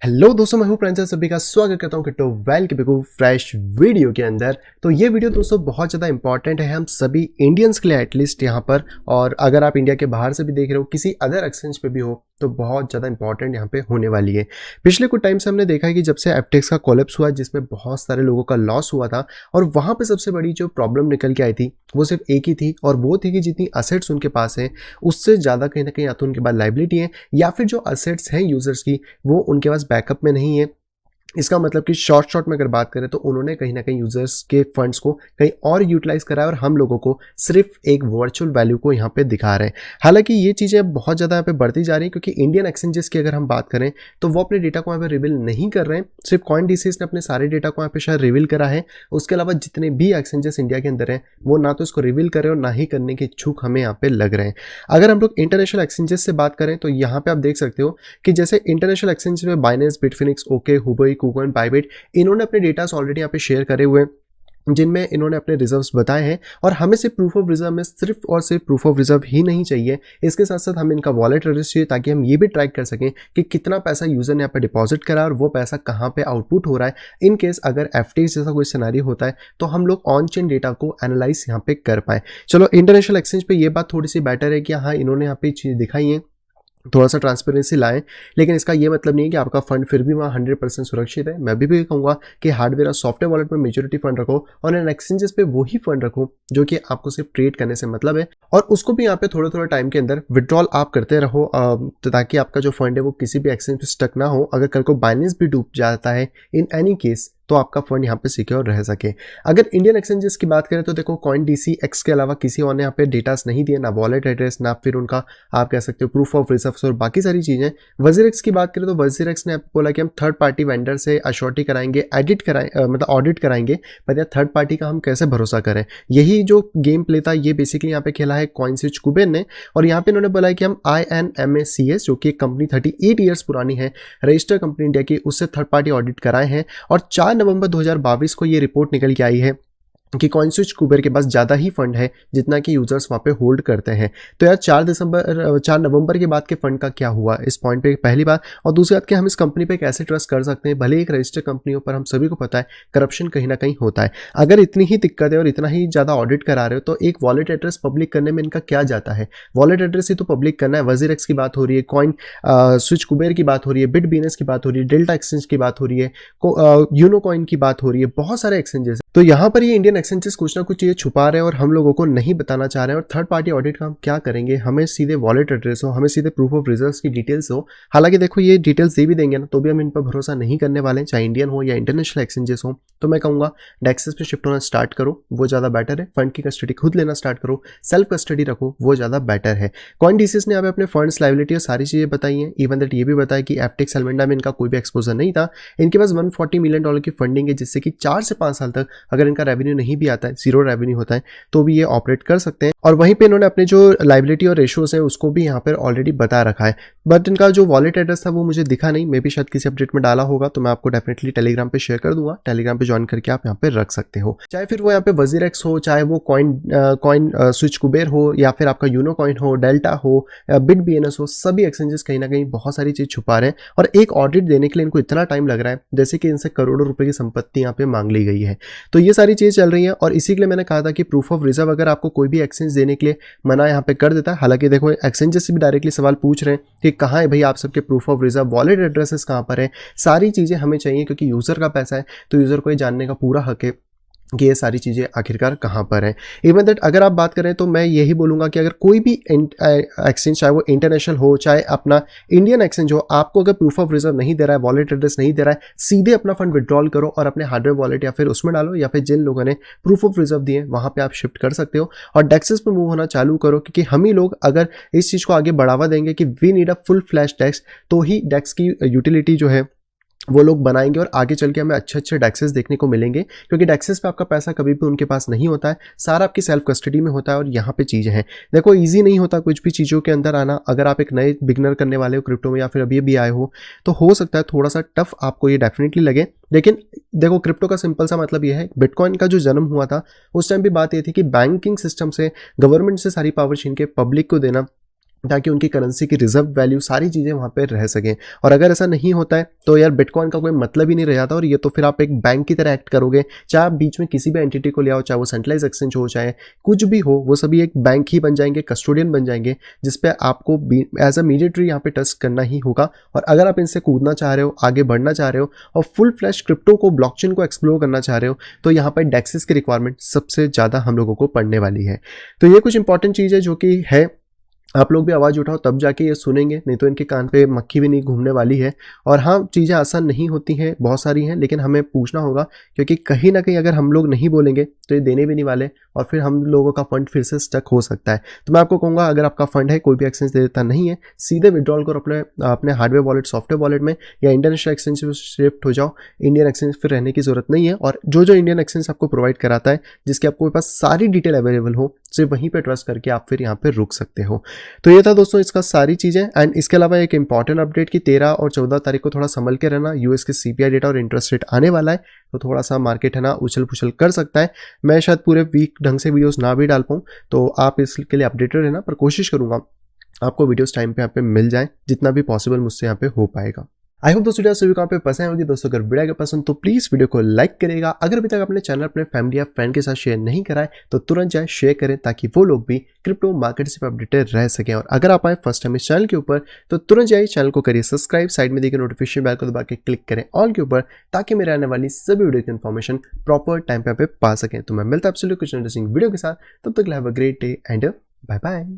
Hello दोस्तों, मैं हूं प्रांजल। सभी का स्वागत करता हूं क्रिप्टो वैल के बिल्कुल फ्रेश वीडियो के अंदर। तो ये वीडियो दोस्तों बहुत ज़्यादा इंपॉर्टेंट है हम सभी इंडियंस के लिए एटलीस्ट यहाँ पर। और अगर आप इंडिया के बाहर से भी देख रहे हो, किसी अदर एक्सचेंज पे भी हो, तो बहुत ज़्यादा इंपॉर्टेंट यहाँ पे होने वाली है। पिछले कुछ टाइम से हमने देखा है कि जब से एफटीएक्स का कोलैप्स हुआ, जिसमें बहुत सारे लोगों का लॉस हुआ था, और वहाँ पे सबसे बड़ी जो प्रॉब्लम निकल के आई थी वो सिर्फ एक ही थी, और वो थी कि जितनी असेट्स उनके पास है उससे ज़्यादा कहीं ना कहीं या तो उनके पास लाइबिलिटी है, या फिर जो असेट्स हैं यूजर्स की वो उनके पास बैकअप में नहीं है। इसका मतलब कि शॉर्ट में अगर बात करें तो उन्होंने कहीं ना कहीं यूजर्स के फंड्स को कहीं और यूटिलाइज करा है, और हम लोगों को सिर्फ एक वर्चुअल वैल्यू को यहाँ पे दिखा रहे हैं। हालांकि ये चीज़ें बहुत ज़्यादा यहाँ पे बढ़ती जा रही हैं, क्योंकि इंडियन एक्सचेंजेस की अगर हम बात करें तो वो अपने डेटा को यहाँ पे रिवील नहीं कर रहे हैं। सिर्फ CoinDCS ने अपने सारे डेटा को यहाँ पे शायद रिवील करा है। उसके अलावा जितने भी एक्सचेंजेस इंडिया के अंदर हैं वो ना तो इसको रिवील कर रहे हैं और ना ही करने के इच्छुक हमें यहाँ पे लग रहे हैं। अगर हम लोग इंटरनेशनल एक्सचेंजेस से बात करें तो यहाँ पे आप देख सकते हो कि जैसे इंटरनेशनल एक्सचेंज में Binance, Bitfinex, OK, Huobi, KuCoin, Bybit, इन्होंने अपने डेटास ऑलरेडी यहाँ पे शेयर करे हुए हैं, जिनमें इन्होंने अपने रिजर्व्स बताए हैं। और हमें सिर्फ प्रूफ ऑफ रिजर्व में सिर्फ और सिर्फ प्रूफ ऑफ रिजर्व ही नहीं चाहिए, इसके साथ साथ हमें इनका वॉलेट एड्रेस चाहिए, ताकि हम ये भी ट्रैक कर सकें कि कितना पैसा यूजर ने यहाँ पे डिपॉजिट करा और वो पैसा कहाँ पे आउटपुट हो रहा है। इन केस अगर एफटीएक्स जैसा कोई सिनेरियो होता है तो हम लोग ऑन चेन डेटा को एनालाइज यहाँ पे कर पाए। चलो, इंटरनेशनल एक्सचेंज पे ये बात थोड़ी सी बेटर है कि हाँ, इन्होंने यहाँ पे चीज़ दिखाई है, थोड़ा सा ट्रांसपेरेंसी लाएं। लेकिन इसका ये मतलब नहीं है कि आपका फंड फिर भी वहाँ 100% सुरक्षित है। मैं भी कहूँगा कि हार्डवेयर और सॉफ्टवेयर वॉलेट में मेजोरिटी फंड रखो, और इन एक्सचेंजेस पे वही फंड रखो जो कि आपको सिर्फ ट्रेड करने से मतलब है, और उसको भी यहाँ पे थोड़े थोड़े टाइम के अंदर विड्रॉल आप करते रहो, तो ताकि आपका जो फंड है वो किसी भी एक्सचेंज पे स्टक ना हो। अगर कल को बाइनेंस भी डूब जाता है इन एनी केस, तो आपका फंड यहाँ पे सिक्योर रह सके। अगर इंडियन एक्सचेंजेस की बात करें तो देखो, CoinDCX के अलावा किसी और ने यहाँ पे डेटास नहीं दिए, ना वॉलेट एड्रेस, ना फिर उनका आप कह सकते हो प्रूफ ऑफ रिजर्व्स और बाकी सारी चीज़ें। WazirX की बात करें तो WazirX ने आपको बोला कि हम थर्ड पार्टी वेंडर से अश्योरिटी कराएंगे, मतलब ऑडिट कराएंगे, पर यार थर्ड पार्टी का हम कैसे भरोसा करें। यही जो गेम प्ले था ये बेसिकली यहाँ पे खेला है CoinSwitch कुबेर ने, और यहाँ पे इन्होंने बोला है कि हम INMACS, जो कि एक कंपनी 38 ईयर्स पुरानी है, रजिस्टर्ड कंपनी इंडिया की, उससे थर्ड पार्टी ऑडिट कराए हैं। और 4 नवंबर 2022 को ये रिपोर्ट निकल के आई है कि CoinSwitch कुबेर के पास ज़्यादा ही फंड है जितना कि यूजर्स वहाँ पे होल्ड करते हैं। तो यार 4 नवंबर के बाद के फंड का क्या हुआ, इस पॉइंट पे पहली बात। और दूसरी बात कि हम इस कंपनी पे कैसे ट्रस्ट कर सकते हैं, भले एक रजिस्टर्ड कंपनियों पर हम सभी को पता है करप्शन कहीं ना कहीं होता है। अगर इतनी ही दिक्कत है और इतना ही ज़्यादा ऑडिट करा रहे हो तो एक वॉलेट एड्रेस पब्लिक करने में इनका क्या जाता है। वॉलेट एड्रेस ही तो पब्लिक करना है। WazirX की बात हो रही है, CoinSwitch कुबेर की बात हो रही है, बिटबीनेस की बात हो रही है, डेल्टा एक्सचेंज की बात हो रही है, यूनोकॉइन की बात हो रही है, बहुत सारे एक्सचेंजेस। तो यहाँ पर ये इंडियन एक्सचेंजेस कुछ ना कुछ चीज़ें छुपा रहे हैं और हम लोगों को नहीं बताना चाह रहे हैं। और थर्ड पार्टी ऑडिट का हम क्या करेंगे, हमें सीधे वॉलेट एड्रेस हो, हमें सीधे प्रूफ ऑफ रिजर्व्स की डिटेल्स हो। हालांकि देखो, ये डिटेल्स दे भी देंगे ना तो भी हम इन पर भरोसा नहीं करने वाले, चाहे इंडियन हो या इंटरनेशनल एक्सचेंजेस हो। तो मैं कहूँगा डेक्सेस पे शिफ्ट होना स्टार्ट करो, वो ज़्यादा बेटर है। फंड की कस्टडी खुद लेना स्टार्ट करो, सेल्फ कस्टडी रखो, वो ज़्यादा बेटर है। CoinDCS ने यहाँ पे अपने फंड्स, लाइबिलिटी और सारी चीज़ें बताई हैं। इवन दैट ये भी बताया कि एफटीएक्स एलिमेंडा में इनका कोई भी एक्सपोजर नहीं था। इनके पास $140 मिलियन की फंडिंग है, जिससे कि 4 से 5 साल तक अगर इनका रेवेन्यू नहीं भी आता है, जीरो रेवेन्यू होता है, तो भी ये ऑपरेट कर सकते हैं। और वहीं पे इन्होंने अपने जो लाइबिलिटी और रेशियोज हैं उसको भी यहाँ पर ऑलरेडी बता रखा है। बट इनका जो वॉलेट एड्रेस था वो मुझे दिखा नहीं, मे भी शायद किसी अपडेट में डाला होगा, तो मैं आपको डेफिनेटली टेलीग्राम पे शेयर कर दूंगा। टेलीग्राम पे ज्वाइन करके आप यहाँ पे रख सकते हो, चाहे फिर वो यहाँ पे WazirX हो, चाहे वो CoinSwitch कुबेर हो, या फिर आपका यूनोकॉइन हो, डेल्टा हो, बिटबीएनएस हो। सभी एक्सचेंजेस कहीं ना कहीं बहुत सारी चीज छुपा रहे हैं, और एक ऑडिट देने के लिए इनको इतना टाइम लग रहा है जैसे कि इनसे करोड़ों रुपए की संपत्ति यहाँ पे मांग ली गई है। तो ये सारी चीज़ चल रही है, और इसी के लिए मैंने कहा था कि प्रूफ ऑफ रिजर्व अगर आपको कोई भी एक्सचेंज देने के लिए मना यहाँ पे कर देता है। हालांकि देखो, एक्सचेंजेस से भी डायरेक्टली सवाल पूछ रहे हैं कि कहाँ है भाई आप सबके proof of reserve, wallet addresses कहाँ पर है। सारी चीज़ें हमें चाहिए, क्योंकि यूज़र का पैसा है, तो यूज़र को ये जानने का पूरा हक है कि ये सारी चीज़ें आखिरकार कहाँ पर हैं। इवन दैट अगर आप बात करें तो मैं यही बोलूँगा कि अगर कोई भी एक्सचेंज, चाहे वो इंटरनेशनल हो चाहे अपना इंडियन एक्सचेंज हो, आपको अगर प्रूफ ऑफ रिजर्व नहीं दे रहा है, वॉलेट एड्रेस नहीं दे रहा है, सीधे अपना फंड विड्रॉल करो और अपने हार्डवेयर वॉलेट या फिर उसमें डालो, या फिर जिन लोगों ने प्रूफ ऑफ रिजर्व दिए वहाँ पर आप शिफ्ट कर सकते हो और डेक्सेस पर मूव होना चालू करो। क्योंकि हम ही लोग अगर इस चीज़ को आगे बढ़ावा देंगे कि we need a full flash DEX, तो ही डेक्स की यूटिलिटी जो है वो लोग बनाएंगे, और आगे चल के हमें अच्छे अच्छे डेक्सेस देखने को मिलेंगे। क्योंकि डेक्सेस पे आपका पैसा कभी भी उनके पास नहीं होता है, सारा आपकी सेल्फ कस्टडी में होता है। और यहाँ पे चीज़ें हैं, देखो इजी नहीं होता कुछ भी चीज़ों के अंदर आना। अगर आप एक नए बिगनर करने वाले हो क्रिप्टो में, या फिर अभी भी आए हो, तो हो सकता है थोड़ा सा टफ आपको ये डेफिनेटली लगे। लेकिन देखो, क्रिप्टो का सिंपल सा मतलब यह है, बिटकॉइन का जो जन्म हुआ था उस टाइम भी बात ये थी कि बैंकिंग सिस्टम से, गवर्नमेंट से सारी पावर छीन के पब्लिक को देना, ताकि उनकी करेंसी की रिजर्व वैल्यू सारी चीज़ें वहाँ पे रह सकें। और अगर ऐसा नहीं होता है तो यार बिटकॉइन का कोई मतलब ही नहीं रह जाता, और ये तो फिर आप एक बैंक की तरह एक्ट करोगे। चाहे आप बीच में किसी भी एंटिटी को ले आओ, चाहे वो सेंट्रलाइज एक्सचेंज हो, चाहे कुछ भी हो, वो सभी एक बैंक ही बन जाएंगे, कस्टोडियन बन जाएंगे, जिसपे आपको एज अ मीडिएटरी यहाँ पे टच करना ही होगा। और अगर आप इनसे कूदना चाह रहे हो, आगे बढ़ना चाह रहे हो और फुल फ्लैश क्रिप्टो को, ब्लॉकचेन को एक्सप्लोर करना चाह रहे हो, तो यहाँ पर डेक्सेस की रिक्वायरमेंट सबसे ज़्यादा हम लोगों को पड़ने वाली है। तो ये कुछ इंपॉर्टेंट चीज़ है जो कि है, आप लोग भी आवाज़ उठाओ तब जाके ये सुनेंगे, नहीं तो इनके कान पे मक्खी भी नहीं घूमने वाली है। और हाँ, चीज़ें आसान नहीं होती हैं, बहुत सारी हैं, लेकिन हमें पूछना होगा, क्योंकि कहीं ना कहीं अगर हम लोग नहीं बोलेंगे तो ये देने भी नहीं वाले, और फिर हम लोगों का फंड फिर से स्टक हो सकता है। तो मैं आपको कहूँगा, अगर आपका फंड है, कोई भी एक्सचेंज दे देता नहीं है, सीधे विड्रॉल करो अपने हार्डवेयर वॉलेट, सॉफ्टवेयर वॉलेट में, या इंटरनेशनल एक्सचेंज में शिफ्ट हो जाओ। इंडियन एक्सचेंज फिर रहने की जरूरत नहीं है, और जो इंडियन एक्सचेंज आपको प्रोवाइड कराता है, जिसके आपको पास सारी डिटेल अवेलेबल हो, सिर्फ वहीं पे ट्रस्ट करके आप फिर यहाँ पे रुक सकते हो। तो ये था दोस्तों इसका सारी चीज़ें। एंड इसके अलावा एक इंपॉर्टेंट अपडेट कि 13 और 14 तारीख को थोड़ा संभल के रहना, यूएस के सीपीआई डेटा और इंटरेस्ट रेट आने वाला है, तो थोड़ा सा मार्केट है ना उछल पुछल कर सकता है। मैं शायद पूरे वीक ढंग से वीडियोस ना भी डाल पाऊँ, तो आप इसके लिए अपडेटेड रहना, पर कोशिश करूँगा आपको वीडियोस टाइम पे यहाँ पे मिल जाए, जितना भी पॉसिबल मुझसे यहाँ पे हो पाएगा। आई होप दोस्तों सभी को यहाँ पे पसंद होगी। दोस्तों अगर वीडियो पसंद तो प्लीज वीडियो को लाइक करेगा। अगर अभी तक अपने चैनल अपने फैमिली या फ्रेंड के साथ शेयर नहीं कराए तो तुरंत जाए शेयर करें, ताकि वो लोग भी क्रिप्टो मार्केट से अपडेटेड रह सकें। और अगर आप आए फर्स्ट टाइम इस चैनल के ऊपर तो तुरंत जाइए चैनल को करिए सब्सक्राइब, साइड में देखिए नोटिफिकेशन बेल को दबा के क्लिक करें ऑल के ऊपर, ताकि मेरे आने वाली सभी वीडियो की इन्फॉर्मेशन प्रॉपर टाइम पे पा सकें। तो मैं मिलता आपसे कुछ इंटरेस्टिंग वीडियो के साथ, तब तक have a great day and bye bye.